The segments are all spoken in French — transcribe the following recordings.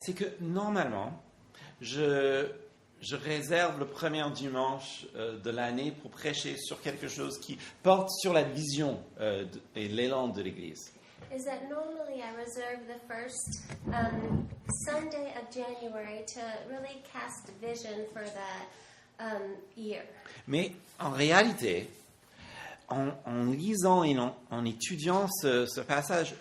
c'est que normalement, je réserve le premier dimanche de l'année pour prêcher sur quelque chose qui porte sur la vision et l'élan de l'Église. Is that normally I reserve the first Sunday of January to really cast vision for that year. Mais en réalité, en lisant et en étudiant ce passage,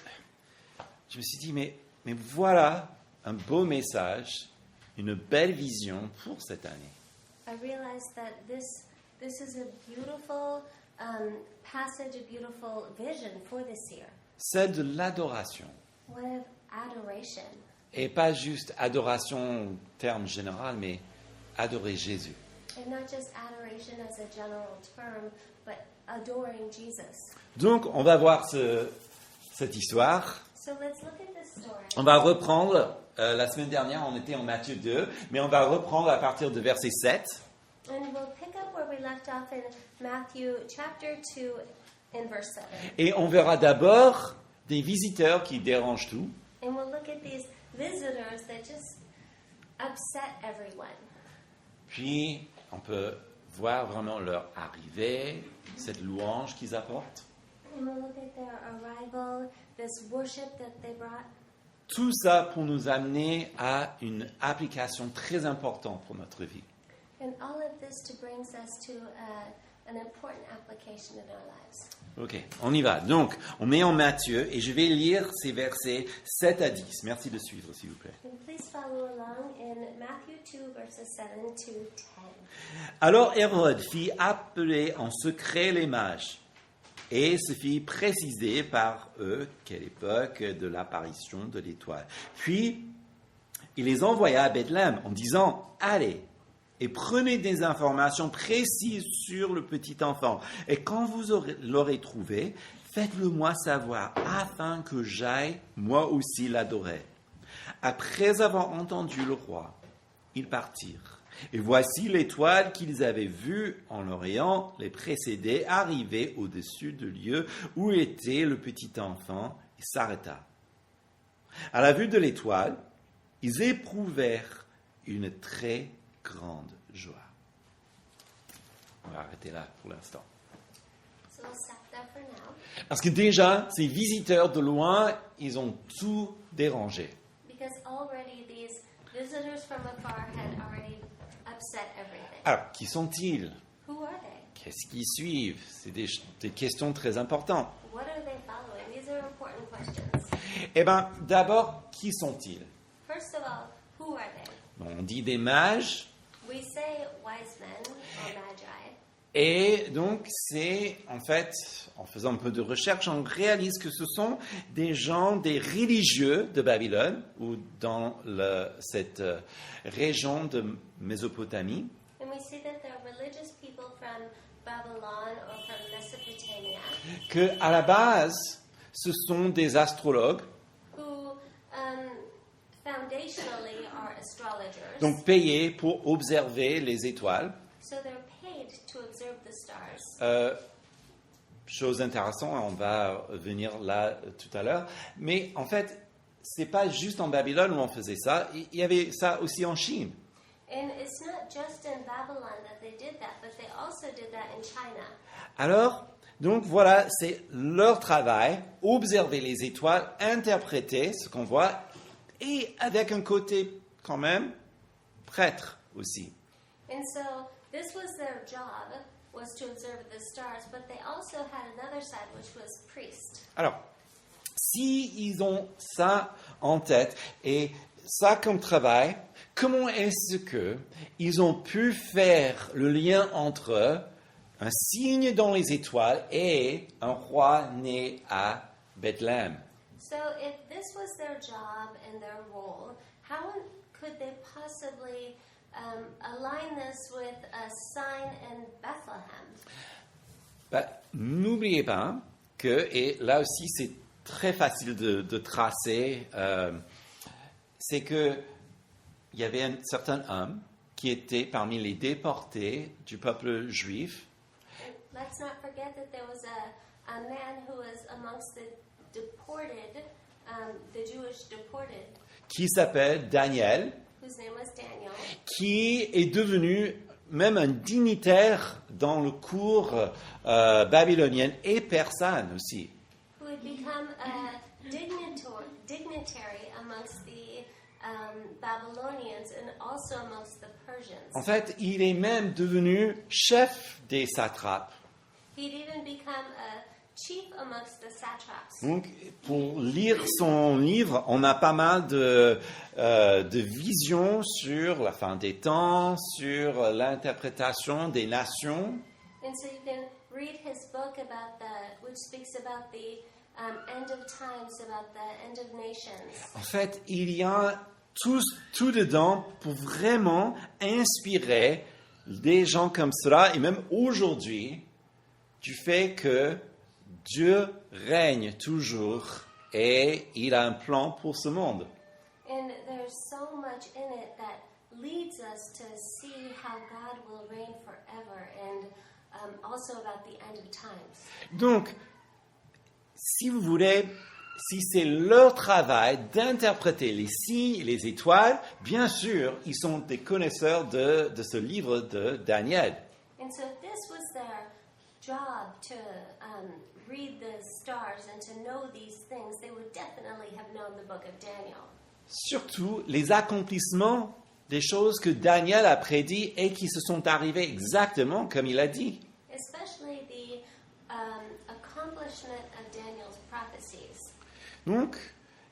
je me suis dit, mais voilà un beau message, une belle vision pour cette année. I realized that this is a beautiful passage, a beautiful vision for this year. Celle de l'adoration. One of adoration. Et pas juste adoration en termes général, mais adorer Jésus. And not just adoration as a general term, but adoring Jesus. Donc, on va voir cette histoire. So let's look at this story. On va reprendre, la semaine dernière, on était en Matthieu 2, mais on va reprendre à partir de verset 7. And we'll pick up where we left off in Matthew chapter 2 in verse 7. Et on verra d'abord des visiteurs qui dérangent tout. And we'll look at these visitors that just upset everyone. Puis, on peut voir vraiment leur arrivée, cette louange qu'ils apportent. And we'll look at their arrival, this worship that they brought. Tout ça pour nous amener à une application très importante pour notre vie. And all of this to bring us to an important application in our lives. Ok, on y va. Donc, on est en Matthieu et je vais lire ces versets 7 à 10. Merci de suivre, s'il vous plaît. And please follow along in Matthew 2, verses 7 to 10. Alors Hérode fit appeler en secret les mages et se fit préciser par eux quelle époque de l'apparition de l'étoile. Puis, il les envoya à Bethléem en disant « Allez !» et prenez des informations précises sur le petit enfant. Et quand vous l'aurez trouvé, faites-le-moi savoir, afin que j'aille moi aussi l'adorer. Après avoir entendu le roi, ils partirent. Et voici l'étoile qu'ils avaient vue en l'Orient les précéder, arriver au-dessus du lieu où était le petit enfant, et s'arrêta. À la vue de l'étoile, ils éprouvèrent une très grande joie. On va arrêter là pour l'instant. So we'll stop there for now. Parce que déjà, ces visiteurs de loin, ils ont tout dérangé. Because already these visitors from afar had already upset everything. Alors, qui sont-ils? Who are they? Qu'est-ce qu'ils suivent? C'est des questions très importantes. What are they following? These are important questions. Eh bien, d'abord, qui sont-ils? First of all, who are they? Bon, on dit des mages. We say wise men or magi. Et donc, c'est, en fait, en faisant un peu de recherche, on réalise que ce sont des gens, des religieux de Babylone, ou dans cette région de Mésopotamie, And we see that they're religious people from Babylon or from Mesopotamia que, à la base, ce sont des astrologues, who foundationally are astrologers. donc payés pour observer les étoiles. So they're paid to observe the stars. Chose intéressante, on va venir là tout à l'heure. Mais en fait, c'est pas juste en Babylone où on faisait ça. Il y avait ça aussi en Chine. And it's not just in Babylon that they did that, but they also did that in China. Alors, donc voilà, c'est leur travail, observer les étoiles, interpréter ce qu'on voit, et avec un côté quand même prêtre aussi. And so this was their job, was to observe the stars, but they also had another side, which was priest. Alors, si ils ont ça en tête et ça comme travail, comment est-ce que ils ont pu faire le lien entre un signe dans les étoiles et un roi né à Bethléem? So if this was their job and their role, how could they possibly align this with a sign in Bethlehem? Ben, n'oubliez pas que, et là aussi c'est très facile de tracer, c'est que il y avait un certain homme qui était parmi les déportés du peuple juif. And let's not forget that there was a man who was amongst the deported, the Jewish deported, qui s'appelle Daniel, whose name was Daniel, qui est devenu même un dignitaire dans le cour babylonien et persane aussi. who had become a dignitary amongst the Babylonians and also amongst the Persians. En fait, il est même devenu chef des satrapes. He'd even become a chief amongst the satraps. Donc, pour lire son livre, on a pas mal de visions sur la fin des temps, sur l'interprétation des nations. And so you can read his book which speaks about the end of times, about the end of nations. En fait, il y a tout dedans pour vraiment inspirer des gens comme cela, et même aujourd'hui, du fait que Dieu règne toujours et il a un plan pour ce monde. And there's so much in it that leads us to see how God will reign forever, and also about the end of times. Donc, si vous voulez, si c'est leur travail d'interpréter les signes et les étoiles, bien sûr, ils sont des connaisseurs de ce livre de Daniel. And so if this was their job to read the stars and to know these things, they would definitely have known the book of Daniel. Surtout les accomplissements des choses que Daniel a prédit et qui se sont arrivées exactement comme il a dit. Especially the accomplishment of Daniel's prophecies. Donc,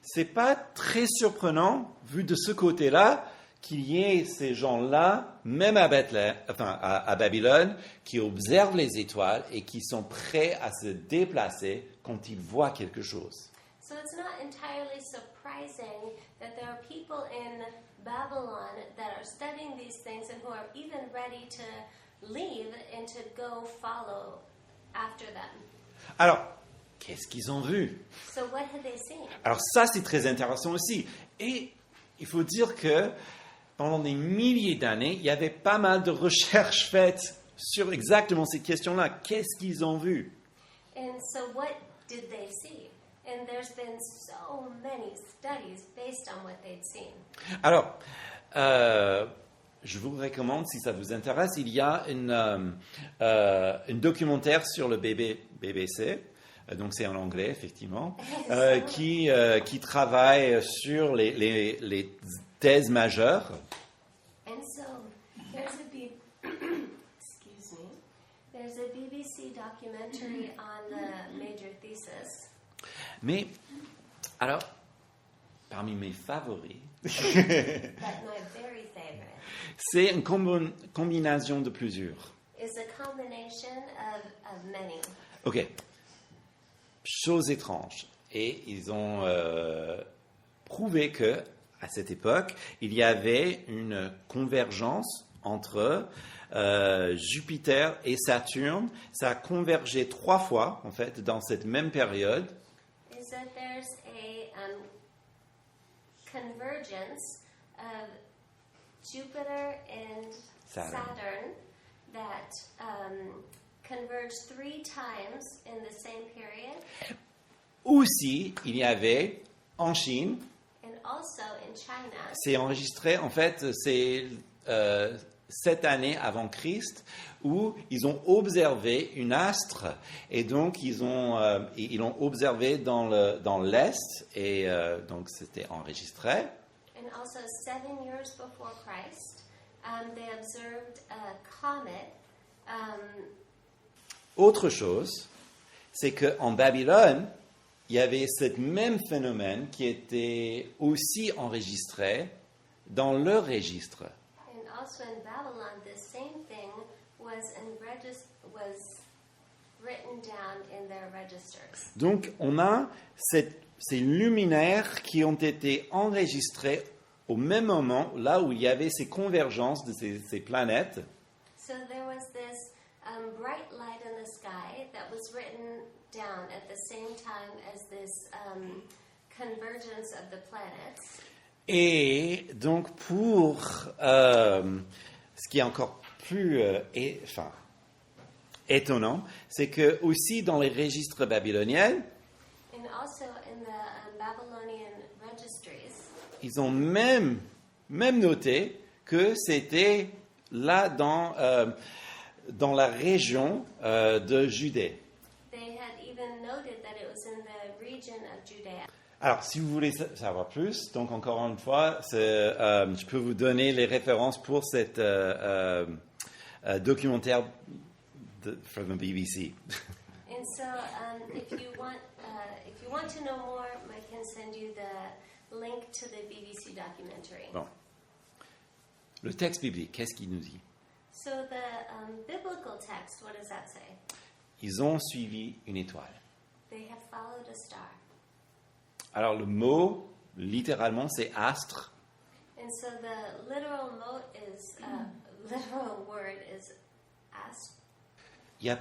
c'est pas très surprenant, vu de ce côté-là, qu'il y ait ces gens-là, même à Babylone, qui observent les étoiles et qui sont prêts à se déplacer quand ils voient quelque chose. So it's not entirely surprising that there are people in Babylon that are studying these things and who are even ready to leave and to go follow after them. Alors, qu'est-ce qu'ils ont vu? So what had they seen? Alors ça, c'est très intéressant aussi. Et il faut dire que pendant des milliers d'années, il y avait pas mal de recherches faites sur exactement ces questions-là. Qu'est-ce qu'ils ont vu? And so what did they see? And there's been so many studies based on what they'd seen. Alors, je vous recommande, si ça vous intéresse, il y a un documentaire sur le BBC, donc c'est en anglais, effectivement, qui travaille sur les thèses majeures. And so there's a BBC documentary on the major thesis. Mais, alors, parmi mes favoris, But my very favorite c'est une combinaison de plusieurs. is a combination of many. Ok. Chose étrange. Et ils ont prouvé que, à cette époque, il y avait une convergence entre Jupiter et Saturne. Ça a convergé 3 fois, en fait, dans cette même période. Is that there's a convergence of Jupiter and Saturn that converged 3 times in the same period. Aussi, il y avait, en Chine, And also in China, c'est enregistré, en fait, c'est 7 années avant Christ, où ils ont observé une astre, et donc ils l'ont observé dans l'Est, et donc c'était enregistré. and also 7 years before Christ, they observed a comet. Autre chose, c'est qu'en Babylone, il y avait ce même phénomène qui était aussi enregistré dans leur registre. And also in Babylon, the same thing was written down in their registers. Donc, on a ces luminaires qui ont été enregistrés au même moment, là où il y avait ces convergences de ces planètes. So there was this bright light in the sky that was written down at the same time as this convergence of the planets. Et donc, pour ce qui est encore plus étonnant, c'est que aussi dans les registres babyloniens, And also in the Babylonian registries, ils ont même noté que c'était là dans la région de Judée. They had even noted that it was in the region of Judea. Alors, si vous voulez savoir plus, donc encore une fois, je peux vous donner les références pour cet documentaire from the BBC. And so, if you want to know more, I can send you the link to the BBC documentary. Bon. Le texte biblique, qu'est-ce qu'il nous dit? So the biblical text, what does that say? Ils ont suivi une étoile. They have followed a star. Alors, le mot, littéralement, c'est astre. And so the literal word is asp. Il y a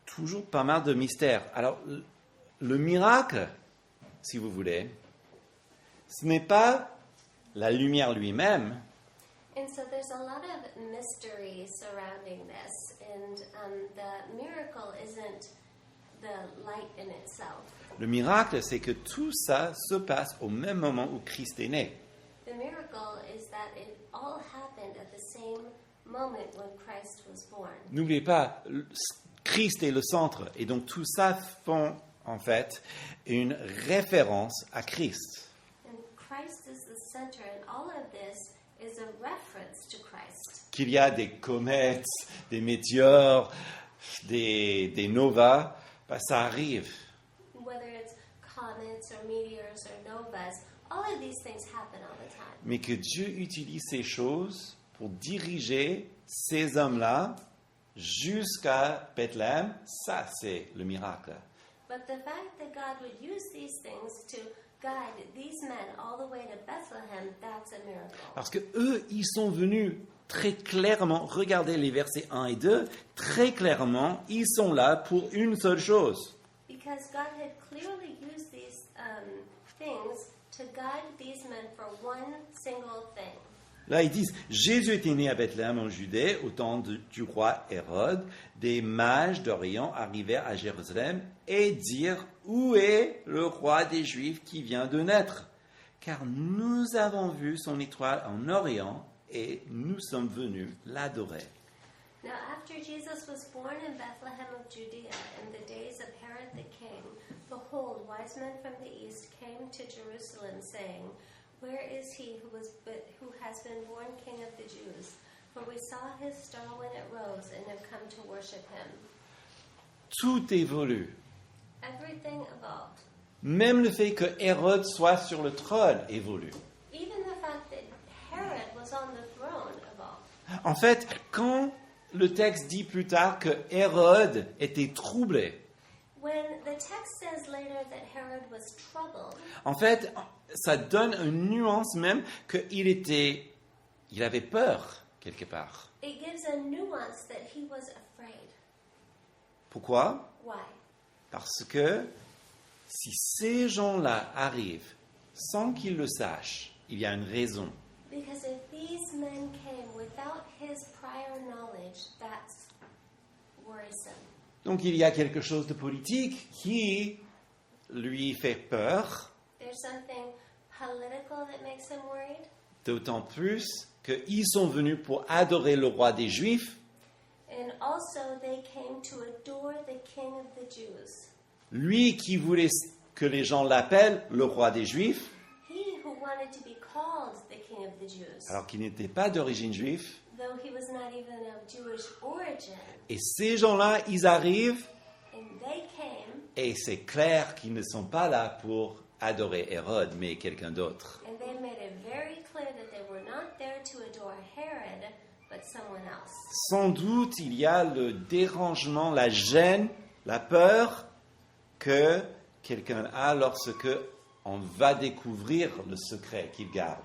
toujours pas mal de mystères. Alors, le miracle, si vous voulez, ce n'est pas la lumière lui-même, And so there's a lot of mystery surrounding this, and the miracle isn't the light in itself. le miracle, c'est que tout ça se passe au même moment où Christ est né. The miracle is that it all happened at the same moment when Christ was born. N'oubliez pas, Christ est le centre, et donc tout ça font en fait une référence à Christ. And Christ is the center, and all of this is a reference to Christ. Qu'il y a des comètes, des météores, des novas, ben, ça arrive. Whether it's comets or meteors or novas, all of these things happen all the time. Mais que Dieu utilise ces choses pour diriger ces hommes-là jusqu'à Bethléem, ça c'est le miracle. But the fact that God would use these things to guide these men all the way to Bethlehem, that's a miracle. Parce que eux, ils sont venus très clairement, regardez les versets 1 et 2, très clairement, ils sont là pour une seule chose. Because God had clearly used these things to guide these men for one single thing. Là, ils disent, Jésus était né à Bethléem en Judée au temps du roi Hérode. Des mages d'Orient arrivèrent à Jérusalem et dirent, où est le roi des Juifs qui vient de naître? Car nous avons vu son étoile en Orient et nous sommes venus l'adorer. Now, after Jesus was born in Bethlehem of Judea in the days of Herod the king, behold, wise men from the east came to Jerusalem, saying, where is he who has been born King of the Jews? For we saw his star when it rose and have come to worship him. Tout évolue. Everything evolved. Même le fait que Hérode soit sur le trône évolue. Even the fact that Herod was on the throne evolved. En fait, quand le texte dit plus tard que Hérode était troublé, When the text says later that Herod was troubled, en fait, ça donne une nuance même qu'il avait peur quelque part. it gives a nuance that he was afraid. Pourquoi? Why? Parce que si ces gens-là arrivent sans qu'ils le sachent, il y a une raison. Because if these men came without his prior knowledge, that's worrisome. Donc il y a quelque chose de politique qui lui fait peur, There's something political that makes him worried. d'autant plus qu'ils sont venus pour adorer le roi des Juifs, And also they came to adore the King of the Jews. lui qui voulait que les gens l'appellent le roi des Juifs, He who wanted to be called the King of the Jews, alors qu'il n'était pas d'origine juive. though he was not even of Jewish origin. Et ces gens-là, ils arrivent And they came, et c'est clair qu'ils ne sont pas là pour adorer Hérode, mais quelqu'un d'autre. and they made it very clear that they were not there to adore Herod, but someone else. Sans doute, il y a le dérangement, la gêne, la peur que quelqu'un a lorsque on va découvrir le secret qu'il garde.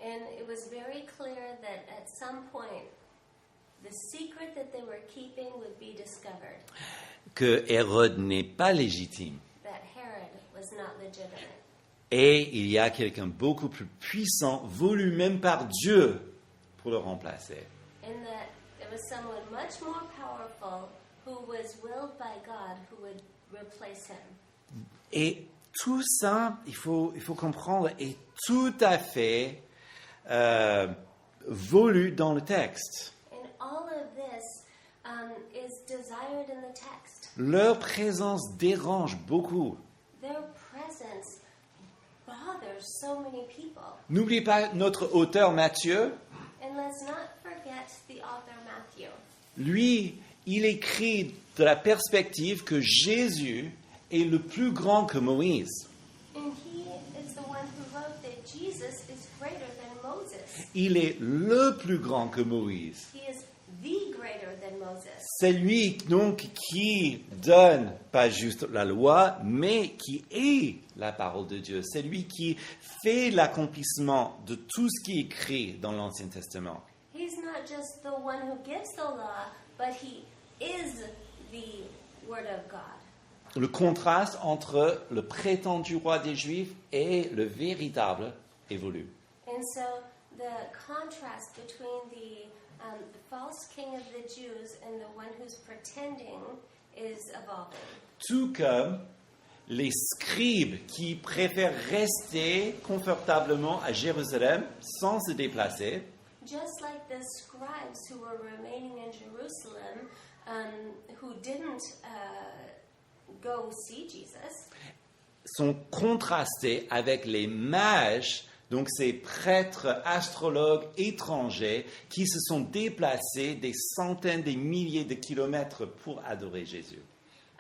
And it was very clear that at some point, the secret that they were keeping would be discovered, Que Hérode n'est pas légitime. that Herod was not legitimate. Et il y a quelqu'un beaucoup plus puissant, voulu même par Dieu, pour le remplacer. And that there was someone much more powerful who was willed by God who would replace him. Et tout ça, il faut comprendre, est tout à fait voulu dans le texte. And all of this is desired in the text. Leur présence dérange beaucoup. Their presence bothers so many people. N'oubliez pas notre auteur Matthieu. And let's not forget the author Matthew. Lui, il écrit de la perspective que Jésus est le plus grand que Moïse. And he is the one who wrote that Jesus is greater than Moses. Il est le plus grand que Moïse. He is the greater than Moses. C'est lui donc qui donne pas juste la loi, mais qui est la parole de Dieu. C'est lui qui fait l'accomplissement de tout ce qui est écrit dans l'Ancien Testament. He's not just the one who gives the law, but he is the Word of God. Le contraste entre le prétendu roi des Juifs et le véritable évolue. And so the contrast between the false king of the Jews and the one who's pretending is evolving. Tout comme les scribes qui préfèrent rester confortablement à Jérusalem sans se déplacer, Just like the scribes who were remaining in Jerusalem, who didn't go see Jesus, sont contrastés avec les mages, donc ces prêtres astrologues étrangers qui se sont déplacés des centaines, des milliers de kilomètres pour adorer Jésus.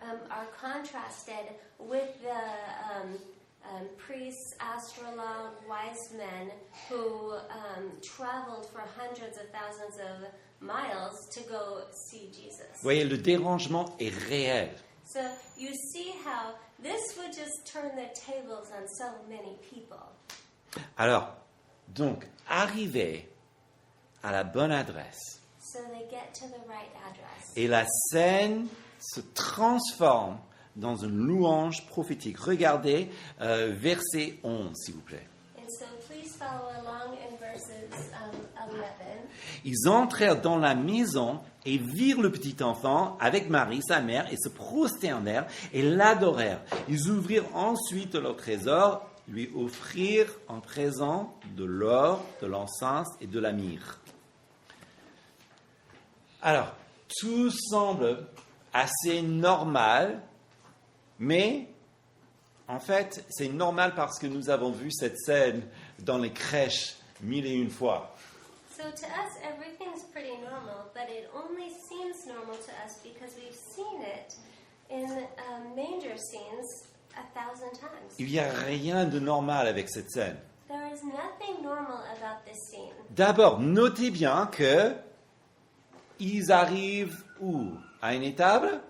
are contrasted with the priests, astrologue, wise men who traveled for hundreds of thousands of miles to go see Jesus. Vous voyez, le dérangement est réel. So you see how this would just turn the tables on so many people. Alors, donc, arriver à la bonne adresse, So they get to the right address. et la scène se transforme dans une louange prophétique. Regardez verset 11, s'il vous plaît. And so please follow along in verses 11. Ils entrèrent dans la maison et virent le petit enfant avec Marie, sa mère, et se prosternèrent et l'adorèrent. Ils ouvrirent ensuite leur trésor, lui offrirent en présent de l'or, de l'encens et de la myrrhe. Alors, tout semble assez normal, mais en fait, c'est normal parce que nous avons vu cette scène dans les crèches 1001 fois. So to us, everything's pretty normal, but it only seems normal to us because we've seen it in manger scenes 1,000 times. Il n'y a rien de normal avec cette scène. There is nothing normal about this scene. D'abord, notez bien que ils arrivent où? À une étable?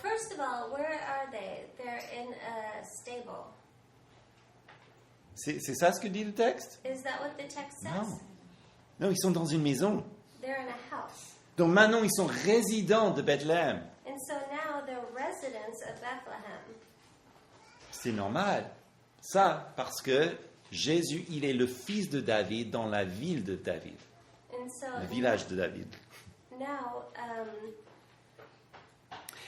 First of all, where are they? They're in a stable. C'est ça ce que dit le texte? Is that what the text says? Non. Non, ils sont dans une maison. They're in a house. Donc maintenant, ils sont résidents de Bethléem. And so now they're residents of Bethlehem. C'est normal. Ça, parce que Jésus, il est le fils de David dans la ville de David, And so le village de David. now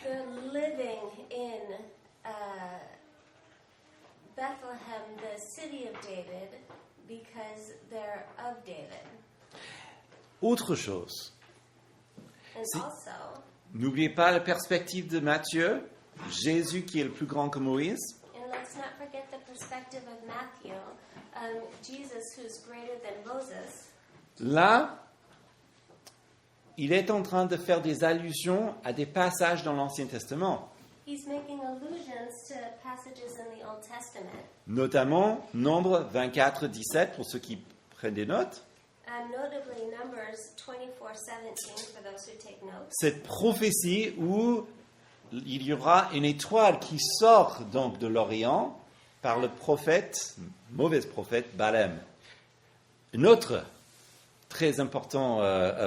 they're living in Bethlehem, the city of David, because they're of David. Autre chose, And Si- also, n'oubliez pas la perspective de Matthieu, Jésus qui est le plus grand que Moïse. and let's not forget the perspective of Matthew, Jesus who's greater than Moses. Là, il est en train de faire des allusions à des passages dans l'Ancien Testament, He's making allusions to passages in the Old Testament, notamment Nombre 24, 17, pour ceux qui prennent des notes. notably Numbers 24:17 for those who take notes. Cette prophétie où il y aura une étoile qui sort donc de l'Orient par le prophète, mauvais prophète, Balaam. Un autre très important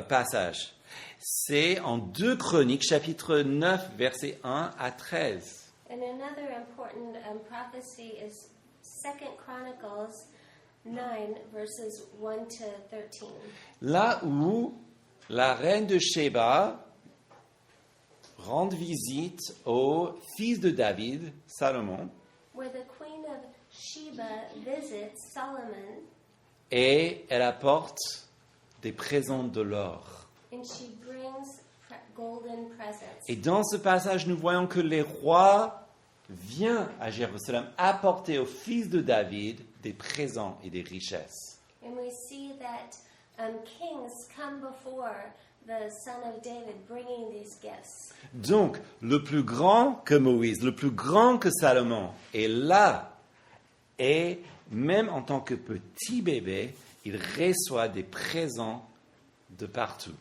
passage, c'est en 2 Chroniques, chapitre 9, versets 1 à 13. And another important prophecy is 2 Chronicles 9, verses 1 to 13. Là où la reine de Sheba rend visite au fils de David, Salomon, where the queen of Sheba visits Solomon, et elle apporte des présents de l'or. and she brings golden presents. Et dans ce passage, nous voyons que les rois viennent à Jérusalem apporter au fils de David des présents et des richesses. And we see that kings come before the son of David bringing these gifts. Donc, le plus grand que Moïse, le plus grand que Salomon est là. Et même en tant que petit bébé, il reçoit des présents de partout.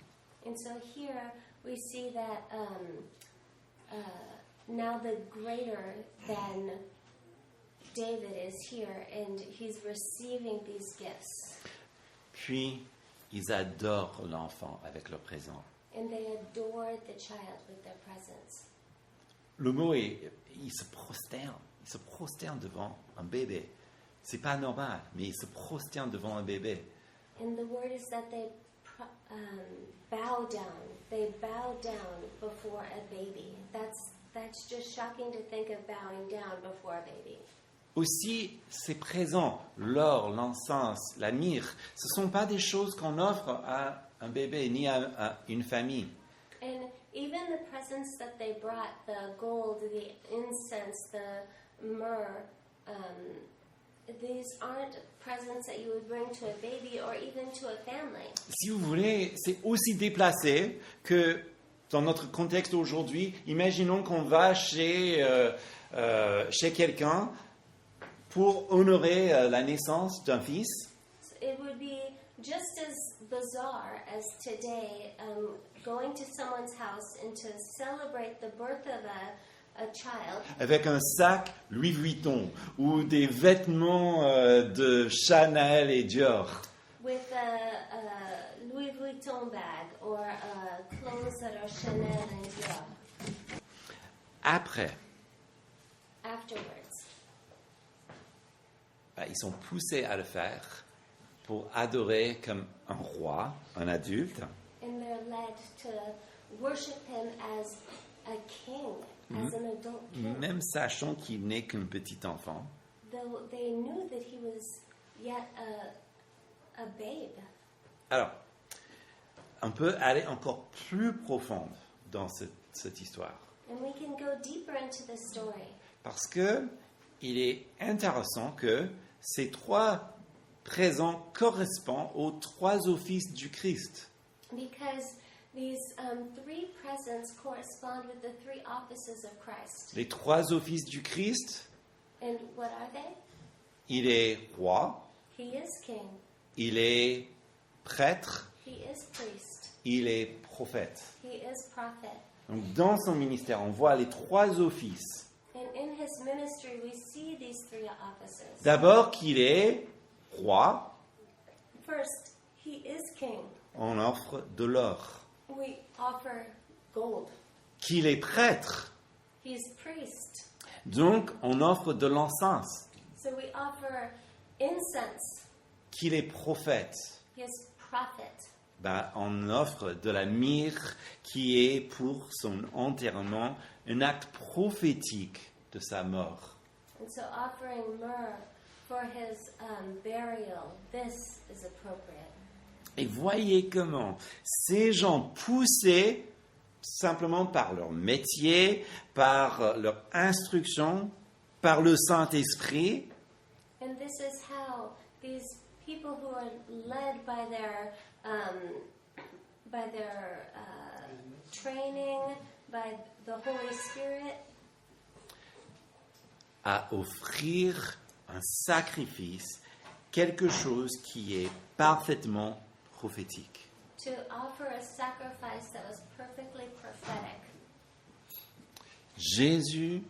And so here we see that now the greater than David is here, and he's receiving these gifts. Puis, ils adorent l'enfant avec leurs présents. And they adore the child with their presents. Le mot est, ils se prosternent devant un bébé. C'est pas normal, mais ils se prosternent devant un bébé. And the word is that they bow down. They bow down before a baby. That's just shocking to think of bowing down before a baby. Aussi, ces présents, l'or, l'encens, la myrrhe, ce ne sont pas des choses qu'on offre à un bébé ni à une famille. And even the presents that they brought, the gold, the incense, the myrrh, these aren't presents that you would bring to a baby or even to a family. Si vous voulez, c'est aussi déplacé que dans notre contexte aujourd'hui. Imaginons qu'on va chez quelqu'un pour honorer la naissance d'un fils. It would be just as bizarre as today going to someone's house and to celebrate the birth of a child. Avec un sac Louis Vuitton ou des vêtements de Chanel et Dior. With a Louis Vuitton bag or clothes that are Chanel and Dior. Après, Afterwards, ils sont poussés à le faire pour adorer comme un roi, un adulte. and they're led to worship him as a king, as an adult king. Même sachant qu'il n'est qu'un petit enfant. Though they knew that he was yet a babe. Alors, on peut aller encore plus profond dans cette histoire. And we can go deeper into this story. Parce que il est intéressant que ces trois présents correspondent aux trois offices du Christ. Because these three presents correspond with the three offices of Christ. Les trois offices du Christ, And what are they? il est roi, He is king. il est prêtre, He is priest. il est prophète. He is prophet. Donc dans son ministère, on voit les trois offices. And in his ministry, we see these three offices. D'abord qu'il est roi, First, he is king. on offre de l'or. We offer gold. Qu'il est prêtre, He's priest. donc on offre de l'encens. So we offer incense. Qu'il est prophète, He is prophet. on offre de la myrrhe qui est pour son enterrement un acte prophétique de sa mort. And so offering myrrh for his burial, this is appropriate. Et voyez comment ces gens poussés simplement par leur métier, par leur instruction, par le Saint-Esprit, And this is how these people who are led by their training, by the Holy Spirit, à offrir un sacrifice, quelque chose qui est parfaitement prophétique. to offer a sacrifice that was perfectly prophetic. Jésus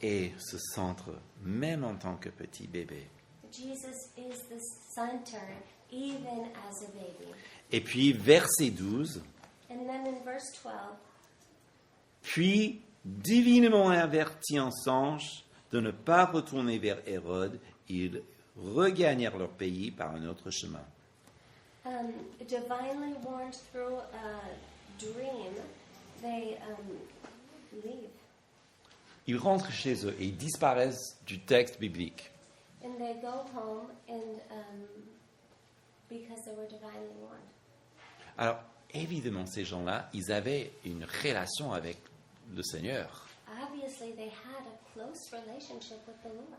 est ce centre, même en tant que petit bébé. Jesus is the center, even as a baby. Et puis, verset 12, And then in verse 12, puis, divinement avertis en songe de ne pas retourner vers Hérode, ils regagnèrent leur pays par un autre chemin. divinely warned through a dream, they leave. ils rentrent chez eux et ils disparaissent du texte biblique. And they go home and because they were divinely warned. Alors, évidemment, ces gens-là, ils avaient une relation avec le Seigneur. Obviously, they had a close relationship with the Lord.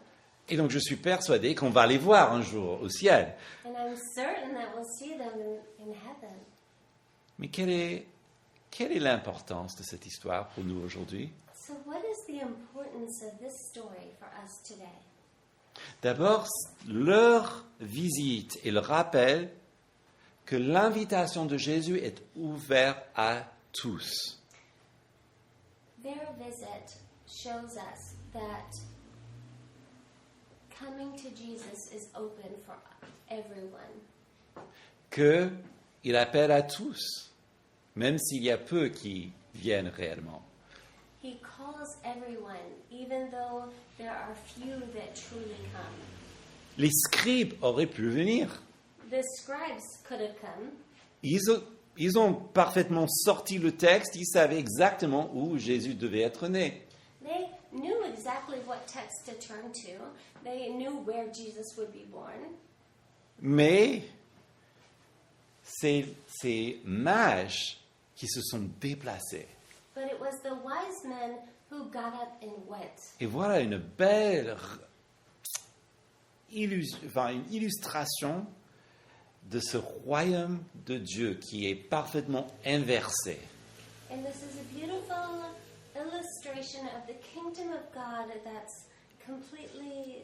Et donc, je suis persuadé qu'on va les voir un jour au ciel. And I'm certain that we'll see them in heaven. Mais quelle est l'importance de cette histoire pour nous aujourd'hui? So what is the importance of this story for us today? D'abord, leur visite et le rappel que l'invitation de Jésus est ouverte à tous. Their visit shows us that coming to Jesus is open for everyone. Qu'il appelle à tous, même s'il y a peu qui viennent réellement. He calls everyone, even though there are few that truly come. Les scribes auraient pu venir. The scribes could have come. Ils ont parfaitement sorti le texte, ils savaient exactement où Jésus devait être né. They knew exactly what text to turn to. They knew where Jesus would be born. Mais c'est ces mages qui se sont déplacés. But it was the wise men who got up and went. Et voilà une belle une illustration de ce royaume de Dieu qui est parfaitement inversé. And this is a beautiful illustration of the kingdom of God that's completely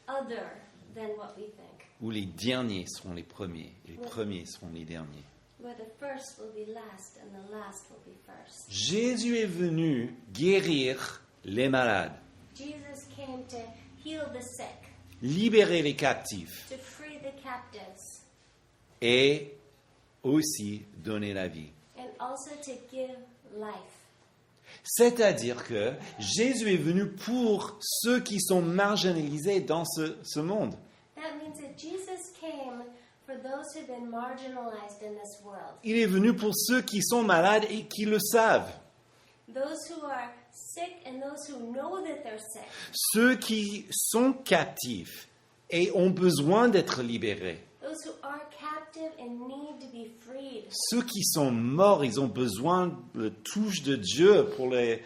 other than what we think. Où les derniers seront les premiers et les premiers seront les derniers. Where the first will be last and the last will be first. Jésus est venu guérir les malades, Jesus came to heal the sick, libérer les captifs to free the captives, et aussi donner la vie. and also to give life. C'est-à-dire que Jésus est venu pour ceux qui sont marginalisés dans ce monde. That means that Jesus came for those who've been marginalized in this world. Il est venu pour ceux qui sont malades et qui le savent. Those who are sick and those who know that they're sick. Ceux qui sont captifs et ont besoin d'être libérés. Those who are captive and need to be freed. Ceux qui sont morts, ils ont besoin de la touche de Dieu pour les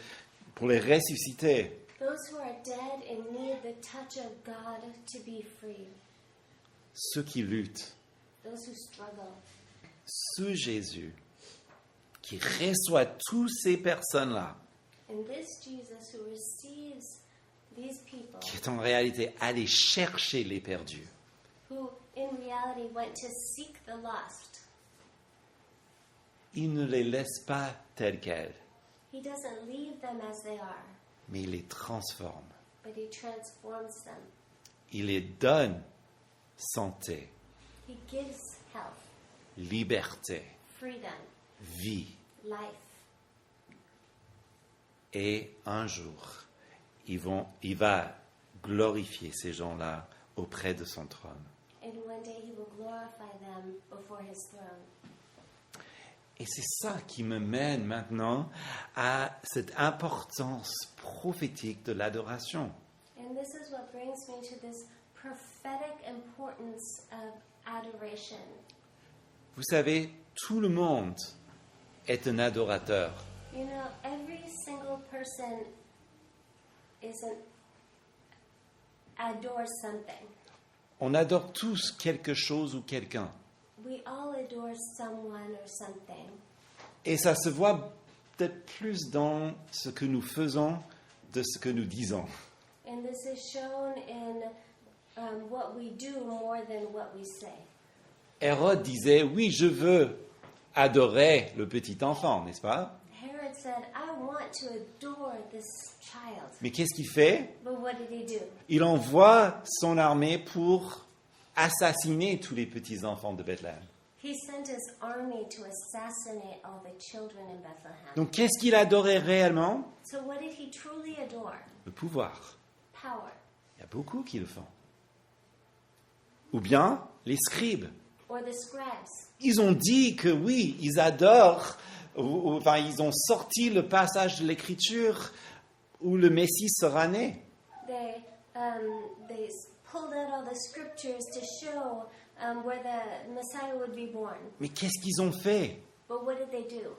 ressusciter. Those who are dead and need the touch of God to be freed. Ceux qui luttent. Those who struggle. Ce Jésus qui reçoit toutes ces personnes-là, And this Jesus who receives these people, qui est en réalité allé chercher les perdus, who in reality went to seek the lost, il ne les laisse pas tels quels, he doesn't leave them as they are, mais il les transforme. but he transforms them. Il les donne santé, He gives health, liberté, freedom, vie. life. Et un jour, il va glorifier ces gens-là auprès de son trône. And one day he will glorify them before his throne. Et c'est ça qui me mène maintenant à cette importance prophétique de l'adoration. And this is what brings me to this prophetic importance of adoration. Vous savez, tout le monde est un adorateur. You know, every single person adores something. On adore tous quelque chose ou quelqu'un. We all adore someone or something. Et ça se voit peut-être plus dans ce que nous faisons de ce que nous disons. And this is shown in what we do more than what we say. Hérode disait, oui, je veux adorer le petit enfant, n'est-ce pas? Herod said, I want to adore this child. Mais qu'est-ce qu'il fait? But what did he do? Il envoie son armée pour assassiner tous les petits enfants de Bethléem. He sent his army to assassinate all the children in Bethlehem. Donc qu'est-ce qu'il adorait réellement? So what did he truly adore? Le pouvoir. Power. Il y a beaucoup qui le font. Ou bien les scribes. Or the scribes. Ils ont dit que oui, ils adorent, enfin ils ont sorti le passage de l'Écriture où le Messie sera né. They pulled out all the scriptures to show where the Messiah would be born. Mais qu'est-ce qu'ils ont fait? But what did they do?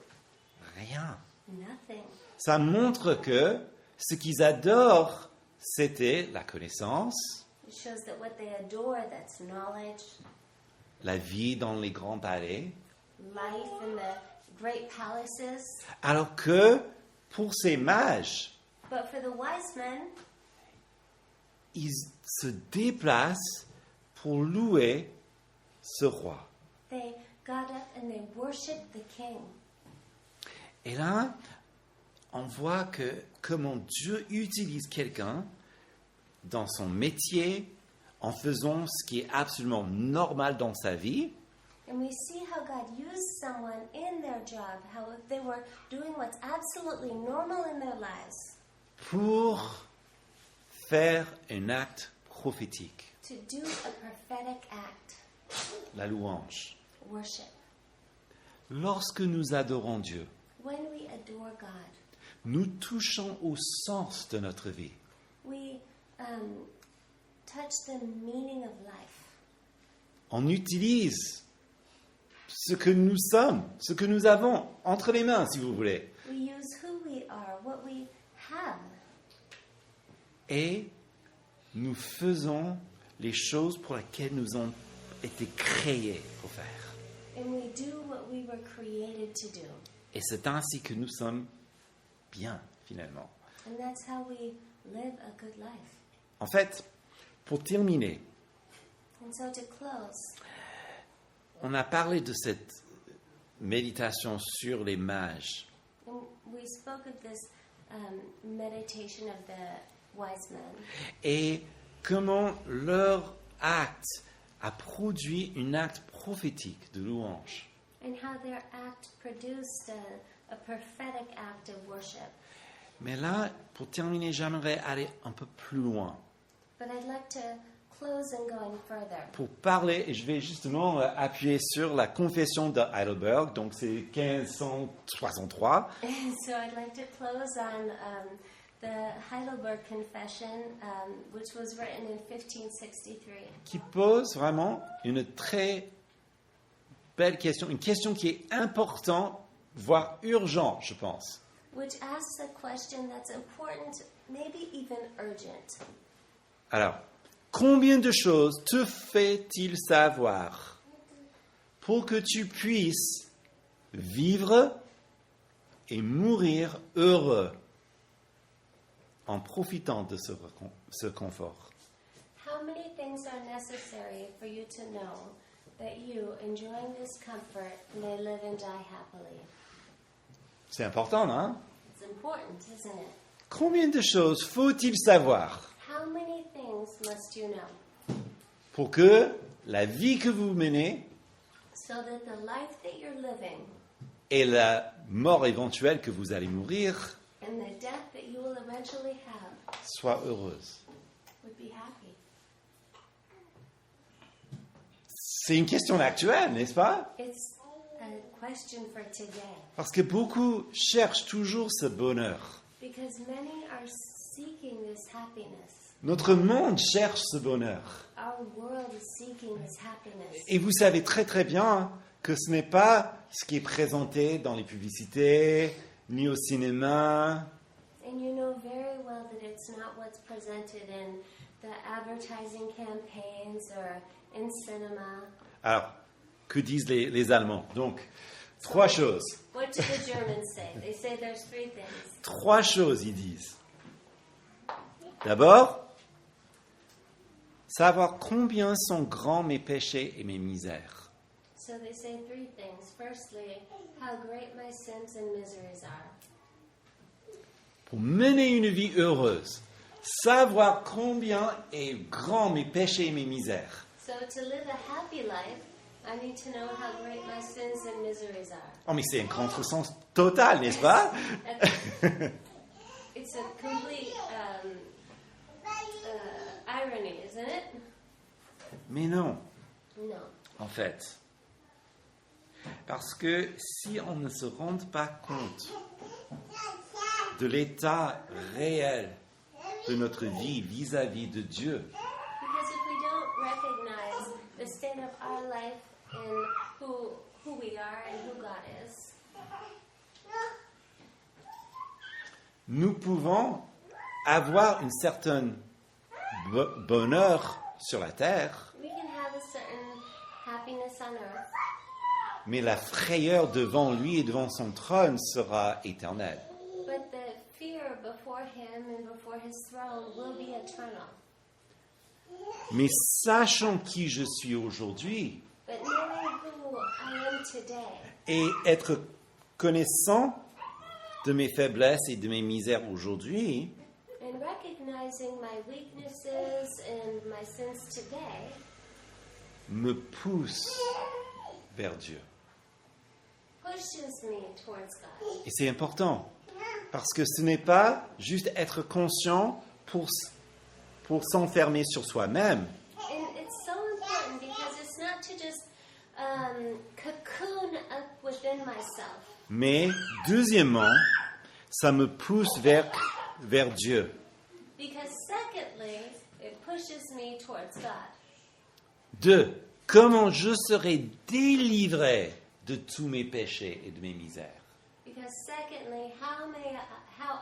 Rien. Nothing. Ça montre que ce qu'ils adorent, c'était la connaissance, It shows that what they adore, that's knowledge, la vie dans les grands palais, life in the great palaces. alors que pour ces mages, But for the wise men, ils se déplacent pour louer ce roi. they got up and they worshiped the king. Et là, on voit que comment Dieu utilise quelqu'un dans son métier, en faisant ce qui est absolument normal dans sa vie, And we see how God used someone in their job, how if they were doing what's absolutely normal in their lives, pour faire un acte prophétique, to do a prophetic act, la louange. worship. Lorsque nous adorons Dieu, When we adore God, nous touchons au sens de notre vie. we touch the meaning of life. On utilise ce que nous sommes, ce que nous avons entre les mains, si vous voulez. We use who we are, what we have, Et nous faisons les choses pour lesquelles nous avons été créés pour faire. and we do what we were created to do. Et c'est ainsi que nous sommes bien, finalement. And that's how we live a good life. En fait, pour terminer, And so to close, on a parlé de cette méditation sur les mages. and we spoke of this meditation of the wise men, Et comment leur acte a produit un acte prophétique de louange. and how their act produced a prophetic act of worship. Mais là, pour terminer, j'aimerais aller un peu plus loin But I'd like to close and going further. pour parler, et je vais justement appuyer sur la confession de Heidelberg, donc c'est 1563, And so I'd like to close on the Heidelberg Confession, which was written in 1563. qui pose vraiment une très belle question, une question qui est importante, voire urgente, je pense. Which asks a question that's important, maybe even urgent. Alors, combien de choses te fait-il savoir pour que tu puisses vivre et mourir heureux en profitant de ce confort? How many things are necessary for you to know that you, enjoying this comfort, may live and die happily? C'est important, non? It's important, isn't it? Combien de choses faut-il savoir How many things must you know pour que la vie que vous menez so that the life that you're living et la mort éventuelle que vous allez mourir and the death that you will eventually have soient heureuses? would be happy? C'est une question actuelle, n'est-ce pas? It's a question for today Parce que beaucoup cherchent toujours ce bonheur. because many are seeking this happiness. Notre monde cherche ce bonheur. Our world is seeking this happiness. Et vous savez très très bien que ce n'est pas ce qui est présenté dans les publicités, ni au cinéma. And you know very well that it's not what's presented in the advertising campaigns or in cinema. Alors, que disent les Allemands? Donc, trois choses. What do the Germans say? They say there's three things. Trois choses, ils disent. D'abord, savoir combien sont grands mes péchés et mes misères. So they say three things. Firstly, how great my sins and miseries are. Pour mener une vie heureuse, savoir combien est grand mes péchés et mes misères. So to live a happy life, I need to know how great my sins and miseries are. Oh, mais c'est un contresens total, n'est-ce pas? It's a complete irony, isn't it? Mais non, No. en fait. Parce que si on ne se rend pas compte de l'état réel de notre vie vis-à-vis de Dieu, Because if we don't recognize the state of our life and who we are and who God is, nous pouvons avoir une certaine bonheur sur la terre, we can have a certain happiness on earth, mais la frayeur devant lui et devant son trône sera éternelle. but the fear before Him and before His throne will be eternal. Mais sachant qui je suis aujourd'hui But knowing who I am today, et être connaissant de mes faiblesses et de mes misères aujourd'hui, and recognizing my weaknesses and my sins today, me pousse vers Dieu. pushes me towards God. Et c'est important, parce que ce n'est pas juste être conscient pour s'enfermer sur soi-même, And it's so important because it's not to just cocoon up within myself, mais deuxièmement, ça me pousse vers Dieu. because secondly, it pushes me towards God. 2. Comment je serai délivré de tous mes péchés et de mes misères. Because secondly, how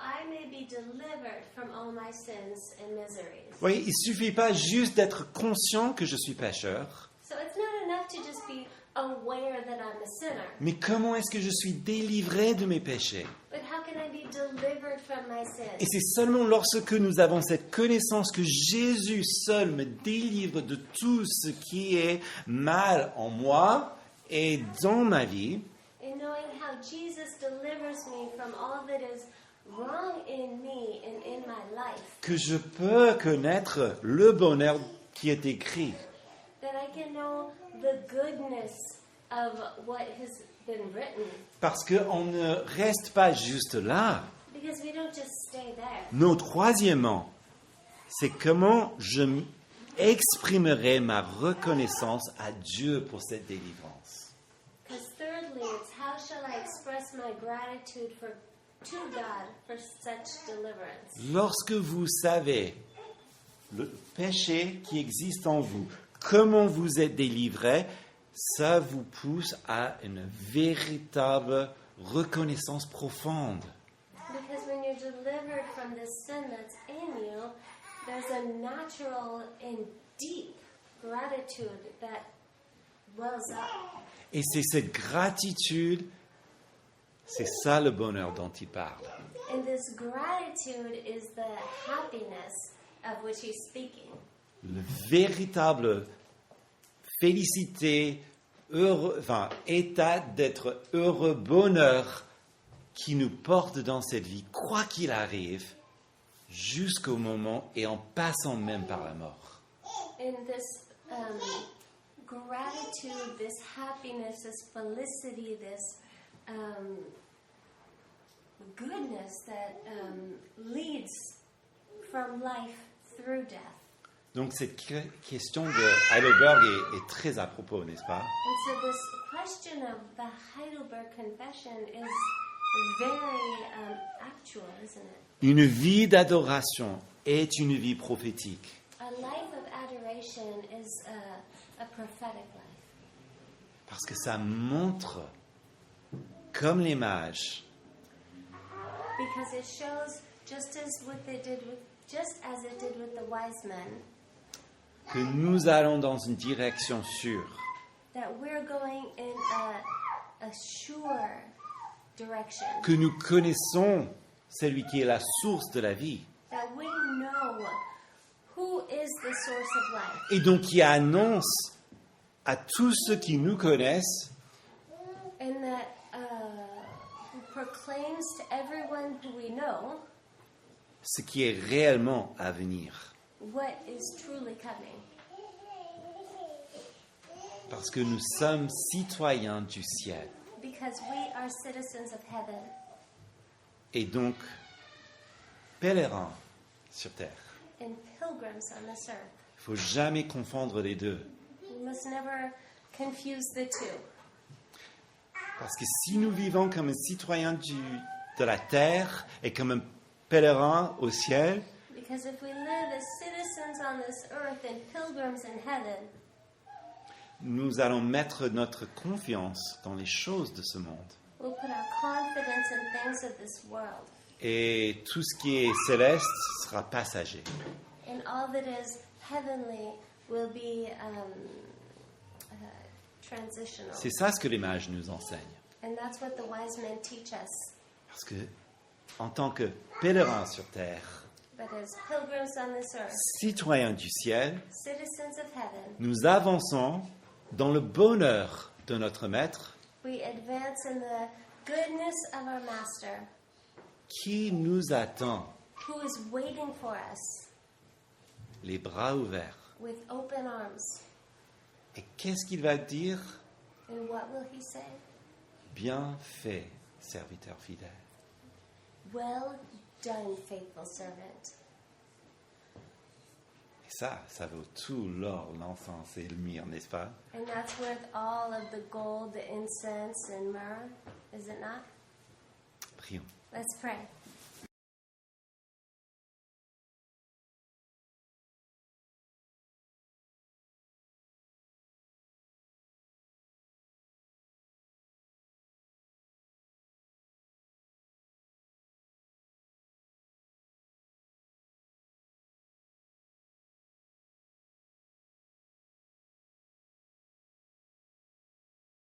I may be delivered from all my sins and miseries. Oui, il ne suffit pas juste d'être conscient que je suis pécheur, So it's not enough to just be aware that I'm a sinner, mais comment est-ce que je suis délivré de mes péchés? but how can I be delivered from my Et sins? c'est seulement lorsque nous avons cette connaissance que Jésus seul me délivre de tout ce qui est mal en moi et dans ma vie, And knowing how Jesus delivers me from all that is wrong in me and in my life, que je peux connaître le bonheur qui est écrit. that I can know the goodness of what has been written. Parce qu'on ne reste pas juste là. Because we don't just stay there. Non, troisièmement, c'est comment je exprimerai ma reconnaissance à Dieu pour cette délivrance. Because thirdly, it's how shall I express my gratitude to God for such deliverance? Lorsque vous savez le péché qui existe en vous, comment vous êtes délivré, ça vous pousse à une véritable reconnaissance profonde. Because when you're delivered from the sin that's in you, there's a natural and deep gratitude that wells up. Et c'est cette gratitude, c'est ça le bonheur dont il parle. And this gratitude is the happiness of which he's speaking. Le véritable félicité, état d'être heureux, bonheur qui nous porte dans cette vie, quoi qu'il arrive, jusqu'au moment et en passant même par la mort. And this gratitude, this happiness, this felicity, this goodness that leads from life through death. Donc cette question de Heidelberg est très à propos, n'est-ce pas? And so this question of the Heidelberg Confession is very actual, isn't it? Une vie d'adoration est une vie prophétique. A life of adoration is a prophetic life. Parce que ça montre, comme les mages, Because it shows, just as it did with the wise men, que nous allons dans une direction sûre. that we're going in a sure direction. Que nous connaissons celui qui est la source de la vie. That we know who is the source of life. Et donc qui annonce à tous ceux qui nous connaissent And that who proclaims to everyone who we know ce qui est réellement à venir. what is truly coming. Parce que nous sommes citoyens du ciel. Because we are citizens of heaven. Et donc pèlerins sur terre. And pilgrims on this earth. Il ne faut jamais confondre les deux. We must never confuse the two. Parce que si nous vivons comme citoyens de la terre et comme un pèlerin au ciel, Because if we live as citizens on this earth and pilgrims in heaven, nous allons mettre notre confiance dans les choses de ce monde. we'll put our confidence in things of this world. Et tout ce qui est céleste sera passager. And all that is heavenly will be transitional. C'est ça ce que les mages nous enseignent. And that's what the wise men teach us. Parce que, en tant que pèlerins sur terre, But as pilgrims on this earth, citoyens du ciel, citizens of heaven, nous avançons dans le bonheur de notre Maître we advance in the goodness of our Master, qui nous attend, who is waiting for us les bras ouverts. with open arms. Et qu'est-ce qu'il va dire? And what will he say? Bien fait, serviteur fidèle. Well done, faithful servant. Et ça vaut tout l'or, l'encens et le myrrhe, n'est-ce pas? And that's worth all of the gold, the incense, and myrrh, is it not? Prions. Let's pray.